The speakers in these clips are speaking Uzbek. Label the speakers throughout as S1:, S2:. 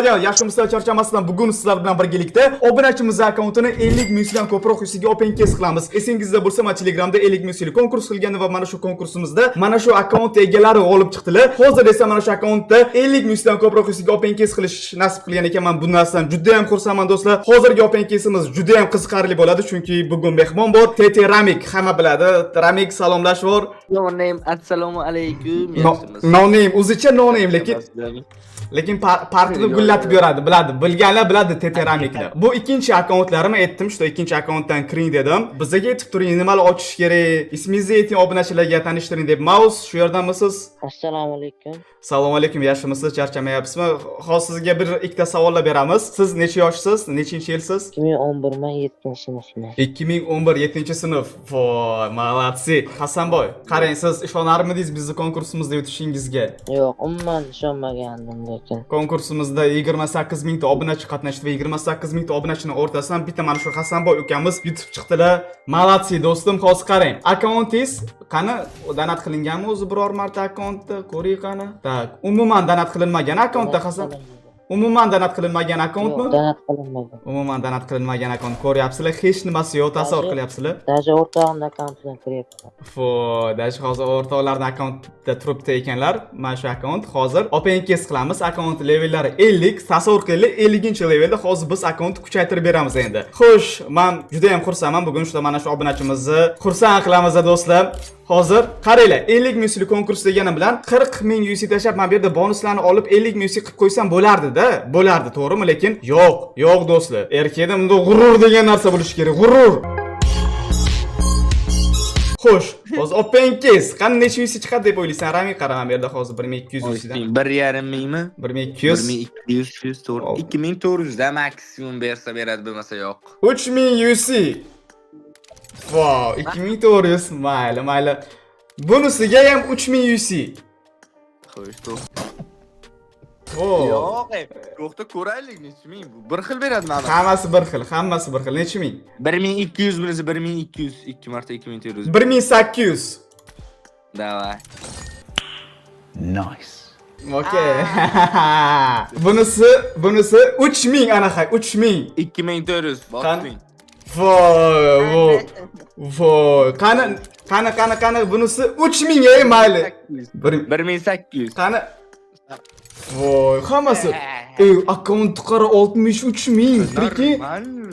S1: Yaxshimisiz, charchamasdan bugun sizlar bilan birgalikda obunachimiz akkauntini 50 mingdan ko'proq yusiga open case qilamiz. Esingizda bo'lsa, men Telegramda 50 ming konkurs qilgandim va mana shu konkursimizda mana shu akkaunt egalari g'olib chiqdilar. Hozir esa mana shu akkauntda 50 mingdan ko'proq yusiga open case qilish nasib qilgan ekan. Men bu narsadan juda ham xursandman do'stlar. Hozirgi open caseimiz juda ham qiziqarli bo'ladi, chunki bugun mehmon bor. TT Ramik, hamma biladi. Ramik salomlash bor.
S2: No name, assalomu alaykum.
S1: No name, o'zicha no name, lekin partini gullatib beradi, biladi. Bilganlar biladi TT Ramikni. Bu ikkinchi akkauntlarimni aytdim, shu ikkinchi akkauntdan kiring dedim. Bizga aytib turing, nimalar ochish kerak, ismingizni ayting, obunachilarga tanishtiring deb. Mouse, shu yerdamisiz?
S3: Assalomu alaykum.
S1: Assalomu alaykum, yaxshimisiz? Charchamayapsizmi? Hozir sizga bir ikkita savollar beramiz. Siz necha yoshsiz? Nechinchi yilsiz?
S3: 2011 man 7-sinfman.
S1: 2011 7-sinf. Voy, malatsi. Hasanboy, qarang, siz ishonarmidingiz bizni konkursimizda yutishingizga?
S3: Yo'q, umuman ishonmagandim lekin.
S1: Konkursimizda 28 mingta obunachi qatnashdi va 28 mingta obunachining o'rtasidan bitta mana shu Hasanboy ukamiz yutib chiqdilar. Malatsi do'stim, hozir qarang. Akkauntingiz qani donat qilinganmi o'zi biror marta akkauntda? Ko'ring qani. Tak, umuman donat qilinmagan akkauntda Hasan. Umuman donat qilinmagan akkauntmi?
S3: Donat qilinmagan.
S1: Umuman donat qilinmagan akkaunt ko'ryapsizlar, hech nimasi yo'q, tasavvur qilyapsizlar.
S3: Даже o'rtog'imning akkauntidan kiryapman.
S1: Даже hozir o'rtoqlarning akkauntida turibdi ekanlar. Mana shu akkaunt hozir open case qilamiz. Akkaunt levellari 50, tasavvur qilinglar, 50-levelda hozir biz akkauntni kuchaytirib beramiz endi. Xo'sh, men juda ham xursandman. Bugun shu mana shu obunachimizni xursand qilamiz do'stlar. Hozir qaranglar, 50 ming konkurs degani bilan 40 ming UC tashab men bu yerda bonuslarni olib 50 ming UC qilib qo'ysam bo'lardi-da. Bo'lardi, to'g'rimi? Lekin yo'q do'stlar. Erkakda bunda g'urur degan narsa bo'lishi kerak. G'urur. Xo'sh, hozir open case qani necha UC chiqadi deb o'ylaysan? Rami qaraman bu yerda hozir 1200 UC dan.
S2: 1,5 mingmi?
S1: 1200.
S2: 1200, 2400 da maksimum bersa beradi, bo'lmasa yo'q.
S1: 3000 UC. Wow, 2400, mayli. Bunisiga ham 3000 UC.
S2: Xo'sh, to'g'ri.
S1: Yo'q,
S2: to'xta ko'raylik necha ming bu. Bir xil beradi mana.
S1: Hammasi bir xil. Necha ming?
S2: 1200 bunisi 1200, 2 marta 2400.
S1: 1800.
S2: Davay.
S4: Nice.
S1: Okay. Bunisi 3000 anaqa, 3000.
S2: 2400, botming.
S1: Voy. Qani bunisi 3000 ey mayli.
S2: 1800.
S1: Qani. Voy, hammasi. Akkaunt qara 63 ming.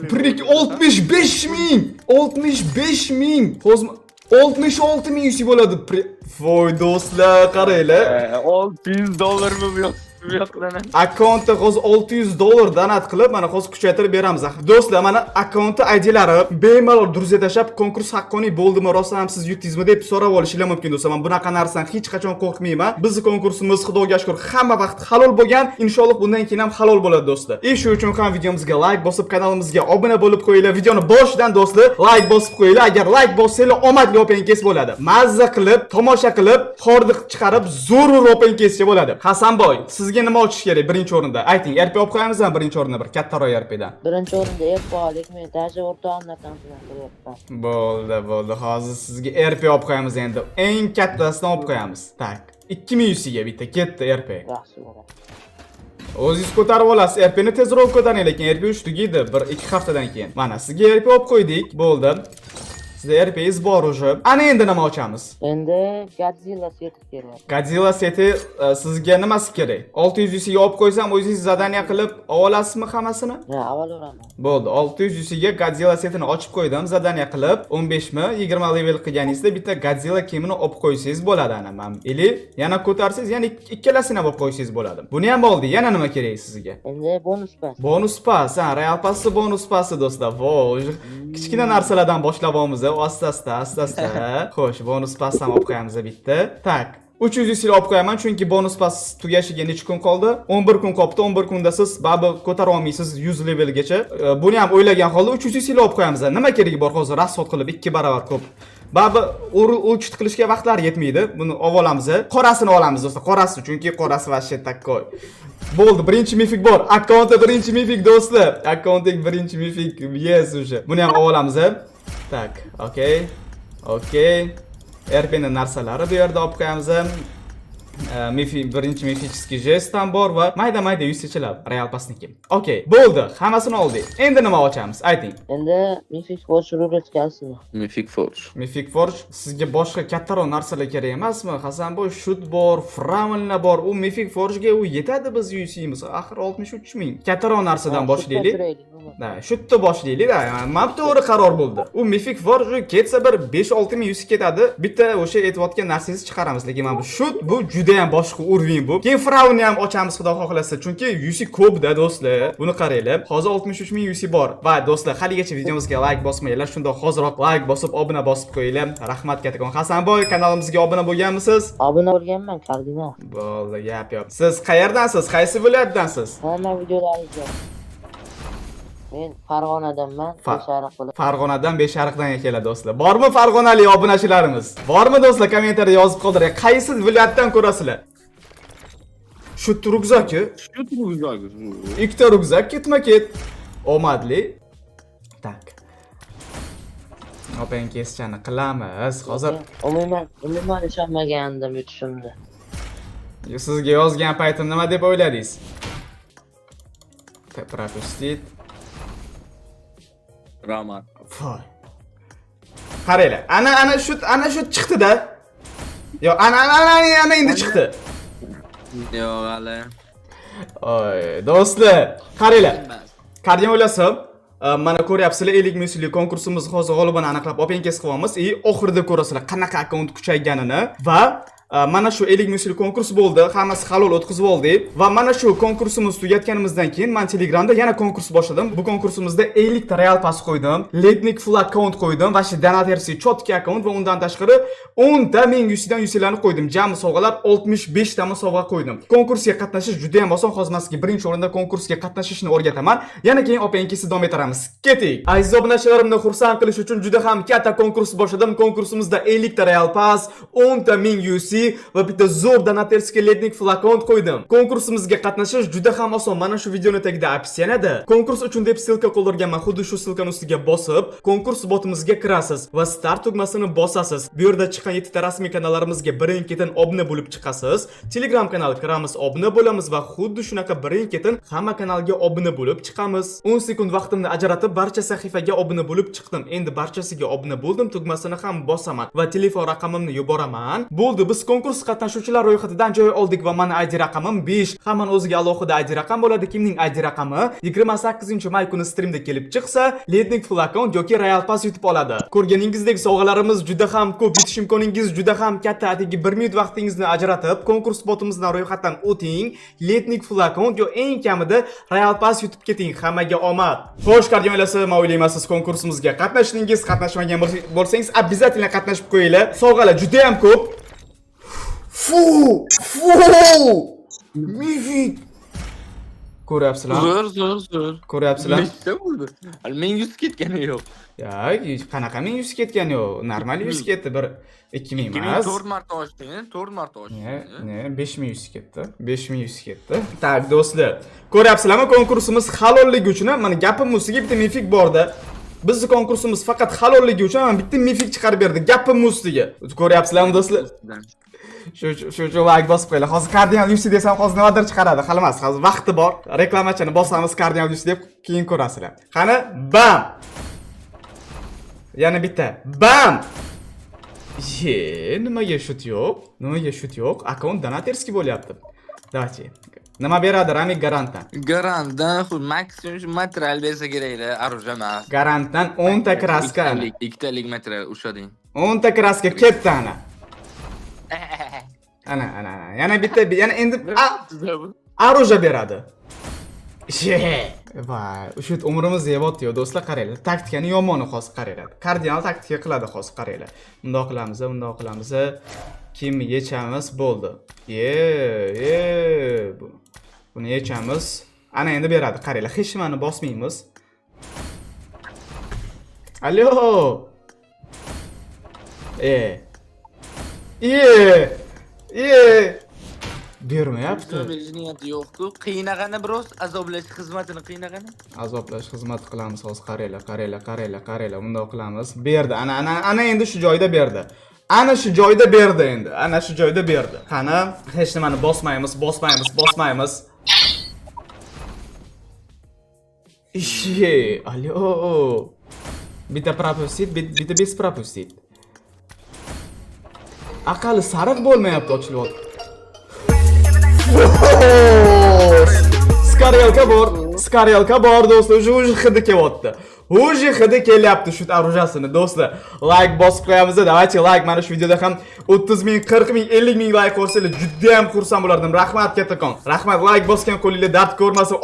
S1: Prik 65 ming. 65 ming. Hozir 66 ming UC bo'ladi. Voy do'stlar, qaranglar.
S2: $600 mi yo'q?
S1: Akkauntda hozir $600 donat qilib, mana hozir kuchaytirib beramiz. Do'stlar, mana akkaunt IDlari bemalol durza tashab, konkurs haqqoniy bo'ldimi, rostdan ham siz yutdingizmi deb so'rab olishingiz mumkin do'stlar. Men bunaqa narsadan hech qachon qo'rqmayman. Bizning konkursimiz Xudoga shukr hamma vaqt halol bo'lgan. Inshaalloh bundan keyin ham halol bo'ladi do'stlar. Shu uchun ham videomizga like bosib, kanalimizga obuna bo'lib qo'yinglar. Videoni boshidan do'stlar like bosib qo'yinglar. Agar like bossanglar, omadli open case bo'ladi. Mazza qilib, tomosha qilib, hordiq chiqarib, zo'r open case bo'ladi. Hasanboy, sizga nima ochish kerak birinchi o'rinda? Ayting, RP olib qo'yamizmi birinchi o'rinda bir kattaroq RPdan?
S3: Birinchi o'rinda RP olik, men даже o'rtog'imning akkauntidan kiryapman.
S1: Bo'ldi. Hozir sizga RP olib qo'yamiz endi. Eng kattasidan olib qo'yamiz. Tak. 2000 UCga bitta ketdi RP.
S3: Yaxshi bo'ladi.
S1: O'zingiz ko'tarib olasiz. RPni tezroq ko'taring, lekin RP 3 tugaydi 1-2 haftadan keyin. Mana sizga RP olib qo'ydik. Bo'ldi. Sizda RP'yiz bor уже. Ana endi nima ochamiz?
S3: Endi Godzilla seti kerak.
S1: Godzilla seti sizga nimasi kerak? 600 UCga olib qo'ysam, o'zingiz zadaniya qilib olasizmi hammasini?
S3: Ha, olaveraman.
S1: Bo'ldi, 600 UCga Godzilla setini ochib qo'ydim, zadaniya qilib 15 mi 20 level qilganingizda bitta Godzilla kiyimini olib qo'ysangiz bo'ladi ana. Men ili yana ko'tarsangiz, yana ikkalasini olib qo'ysangiz bo'ladi. Buni ham oldi. Yana nima kerak sizga?
S3: Endi bonus pas.
S1: Bonus pas, ha, Real Pass'ni bonus pasi do'stlar. Voy, kichkina narsalardan boshlab olamiz. Asta. Xo'sh, bonus pas ham olib qo'yamiz bitta. Tak. 300 UC olib qo'yaman, chunki bonus pas tugashiga necha kun qoldi? 11 kun qoldi. 11 kunda siz baribir ko'tara olmaysiz 100 levelgacha. Buni ham o'ylagan holda 300 UC olib qo'yamiz. Nima keragi bor hozir rasxod qilib 2 barobar ko'p. Baribir o'chit qilishga vaqtlar yetmaydi. Buni olamiz. Qorasini olamiz do'stlar. Qorasi, chunki qorasi vashshe takkoy. Bo'ldi, birinchi mifik bor. Akkauntda birinchi mifik do'stlar. Akkauntdagi birinchi mifik. Yes, o'sha. Buni ham olamiz. Tak, okey. RP'ning narsalari bu yerda olib qo'yamiz. birinchi mifический jest ham bor va mayda yuztachalar Real Passniki. Okey, bo'ldi. Hammasini oldik. Endi nima ochamiz? Ayting.
S3: Endi Mythic Forge ruletkasimi?
S2: Mythic Forge.
S1: Mythic Forge sizga boshqa kattaroq narsalar kerak emasmi? Hasanboy shoot bor, Framelna bor. U Mythic Forgega u yetadi biz UC'miz. Axir 63 ming. Kattaroq narsadan boshlaylik. Da, shootni boshlaylik-da. Mana to'g'ri qaror bo'ldi. U Mythic Forge ketsa bir 5-6 ming UC ketadi. Bitta o'sha aytayotgan narsangizni chiqaramiz. Lekin mana bu shoot bu juda ham boshqa uровень bu. Keyin Framelni ham ochamiz xudo xohlasa. Chunki UC ko'p-da do'stlar. Buni qaranglar. Hozir 63 ming UC bor. Va do'stlar, haligacha videomizga like bosmanglar. Shunda hozirroq like bosib, obuna bosib qo'yinglar. Rahmat kattakon. Hasanboy, kanalimizga obuna bo'lganmisiz?
S3: Obuna bo'lganman, kardinal.
S1: Bo'ldi, gap yo'q. Siz qayerdansiz? Qaysi viloyatdansiz?
S3: Hamma videolaringizga. Men Farg'onadanman, Beshariq viloyati.
S1: Farg'onadan Beshariqdan keladi do'stlar. Bormi farg'onalik obunachilarimiz? Bormi do'stlar? Kommentariyada yozib qoldiring. Qaysi viloyatdan ko'rasizlar? Shu rukzaki. Ikkita rukzak ketma-ket. Omadli. Tak. Open kesishni qilamiz. Hozir
S3: umuman ishonmagandim yutishimda.
S1: sizga yozgan paytim nima deb o'yladingiz? Propustit.
S2: Rahmat.
S1: Voy. Qaranglar. Ana shu chiqdi-da. Yo, ana endi chiqdi.
S2: Yo'q, hali.
S1: Oy, do'stlar, qaranglar. Qanday o'ylasam, mana ko'ryapsizlar, 50 minglik konkursimiz hozir g'olibini aniqlab open kes qilyapmiz. Oxirida ko'rasizlar qanaqa akkaunt kuchayganini va mana shu 50 minglik konkurs bo'ldi. Hammasi halol o'tkazib oldik va mana shu konkursimiz tugatganimizdan keyin men Telegramda yana konkurs boshladim. Bu konkursimizda 50 ta Real Pass qo'ydim, Letnik full account qo'ydim va shu donatersi chotki account va undan tashqari 10 ta ming yusidan yusilarni qo'ydim. Jami sovg'alar 65 ta sovg'a qo'ydim. Konkursga qatnashish juda ham oson. Hozir sizga birinchi o'rinda konkursga qatnashishni o'rgataman. Yana keyin openkisi davom ettiramiz. Keting. Aziz obunachilarimni xursand qilish uchun juda ham katta konkurs boshladim. Konkursimizda 50 ta Real Pass, 10 ta ming UC va bitta zo'r donaterskiy Letnik full account qo'ydim. Konkursimizga qatnashish juda ham oson. Mana shu videoni tagida opsiyada konkurs uchun deb silka qoldirganman. Xuddi shu silkani ustiga bosib, konkurs botimizga kirasiz va start tugmasini bosasiz. Bu yerda chiqqan 7 ta rasmiy kanallarimizga birin-ketin obuna bo'lib chiqasiz. Telegram kanalga kiramiz, obuna bo'lamiz va xuddi shunaqa birin-ketin hamma kanalga obuna bo'lib chiqamiz. 10 sekund vaqtimni ajratib barcha sahifaga obuna bo'lib chiqdim. Endi barchasiga obuna bo'ldim, tugmasini ham bosaman va telefon raqamimni yuboraman. Bo'ldi, biz konkurs qatnashuvchilar ro'yxatidan joy oldik va meni ID raqamim 5. Hammaning o'ziga alohida ID raqam bo'ladi. Kimning ID raqami 28-may kuni streamda kelib chiqsa, Letnik full account yoki Real Pass yutib oladi. Ko'rganingizdek sovg'alarimiz juda ham ko'p, yutish imkoningiz juda ham katta. Atigi 1 minut vaqtingizni ajratib, konkurs botimizdan ro'yxatdan o'ting. Letnik full account yo eng kamida Real Pass yutib keting. Hammaga omad. Xo'sh, qardiyonlar, nima o'ylaysiz konkursimizga qatnashdingiz? Qatnashmagan bo'lsangiz, обязательно qatnashib qo'yinglar. Sovg'alar juda ham ko'p. Fu! Mythic. Ko'ryapsizlar?
S2: Zo'r.
S1: Ko'ryapsizlar?
S2: Nechta bo'ldi? Hali men 100 ketgani yo'q.
S1: Yo'q, qanaqa men 100 ketgani yo'q. Normal 100 ketdi, bir 2000 emas.
S2: 4 marta ochding, 4 marta ochding.
S1: Ne, 5100 ketdi. 5100 ketdi. Tak, do'stlar. Ko'ryapsizlarmi, konkursimiz halolligi uchun, mana gapim ustiga bitta Mythic borda. Bizning konkursimiz faqat halolligi uchun mana bitta Mythic chiqarib berdi. Gapim ustiga. Ko'ryapsizlarmi, do'stlar? Shu like bosib qo'yinglar. Hozir Cardinal UC desam, hozir nimadir chiqaradi. Hali emas, hozir vaqti bor. Reklamachini bosamiz Cardinal UC deb keyin ko'rasizlar. Qani, bam. Yana bitta. Bam. Nimaga shut yo'q? Nimaga shut yo'q? Akkaunt donaterskiy bo'lyapti. Давайте. Nima beradi Ramik garantdan?
S2: Garantdan maksimum material bersa kerak-da, orужие emas.
S1: Garantdan 10 ta kraska.
S2: 2 talik material ushlading.
S1: 10 ta kraska ketdi ana. Ana. Yana bitta, yana endi orужие beradi. Voy, shu umrimiz yeyapti-yu, do'stlar, qaranglar. Taktikani yomoni hozir qaranglar. Kardinal taktika qiladi hozir qaranglar. Bundoq qilamiz. Kim yechamiz bo'ldi. Buni yechamiz. Ana endi beradi, qaranglar. Hech nimani bosmaymiz. Allo. Bermayapti.
S2: Niyati yo'q-ku. Qiynagani biroz azoblash xizmatini qiynagani.
S1: Azoblash xizmati qilamiz hozir, qaranglar. Bundoq qilamiz. Berdi. Ana endi shu joyda berdi. Ana shu joyda berdi endi. Ana shu joyda berdi. Qani, hech nimani bosmaymiz. Ishi, alo. Bitta propustit, bitta bez propustit. Aqali sariq bo'lmayapti, ochilyapti. Skarelka bor do'stlar, уже hidi kelyapti. Уже hidi kelyapti shu orujasini do'stlar. Like bosib qo'yamiz. Давайте like, mana shu videoda ham 30 ming, 40 ming, 50 ming like qo'ysanglar juda ham xursand bo'lardim. Rahmat kattakon. Rahmat, like bosgan qo'linglar dard ko'rmasin.